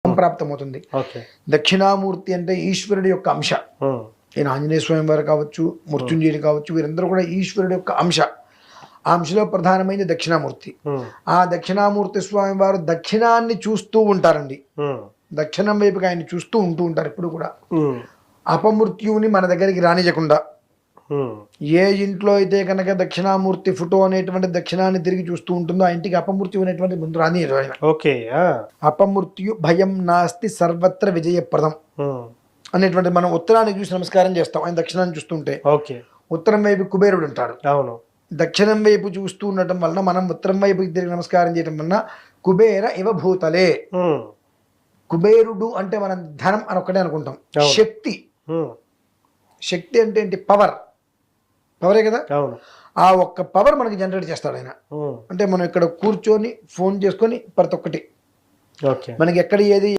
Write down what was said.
సంప్రాప్తమవుతుంది. దక్షిణామూర్తి అంటే ఈశ్వరుడి యొక్క అంశ. ఈయన ఆంజనేయ స్వామి వారు కావచ్చు, మృత్యుంజయుడు కావచ్చు, వీరందరూ కూడా ఈశ్వరుడి యొక్క అంశ. ఆ అంశలో ప్రధానమైనది దక్షిణామూర్తి. ఆ దక్షిణామూర్తి స్వామి వారు దక్షిణాన్ని చూస్తూ ఉంటారండి. దక్షిణం వైపుకి ఆయన చూస్తూ ఉంటారు ఎప్పుడు కూడా. అపమృత్యువుని మన దగ్గరికి రానియకుండా, ఏ ఇంట్లో అయితే కనుక దక్షిణామూర్తి ఫోటో అనేటువంటి దక్షిణాన్ని తిరిగి చూస్తూ ఉంటుందో ఆ ఇంటికి అపమృత్యు అనేటువంటి ముందు రానియదు ఆయన. అపమృత్యు భయం నాస్తి సర్వత్ర విజయప్రదం అనేటువంటి మనం ఉత్తరానికి చూసి నమస్కారం చేస్తాం. ఆయన దక్షిణాన్ని చూస్తుంటే ఉత్తరం వైపు కుబేరుడు ఉంటాడు. దక్షిణం వైపు చూస్తూ ఉండటం వలన మనం ఉత్తరం వైపు తిరిగి నమస్కారం చేయడం వలన కుబేర ఇవ భూతలే. కుబేరుడు అంటే మనం ధనం అని ఒక్కటే అనుకుంటాం. శక్తి, శక్తి అంటే ఏంటి? పవరే కదా. ఆ ఒక్క పవర్ మనకి జనరేట్ చేస్తాడు ఆయన. అంటే మనం ఇక్కడ కూర్చొని ఫోన్ చేసుకొని ప్రతి ఒక్కటి మనకి ఎక్కడ ఏది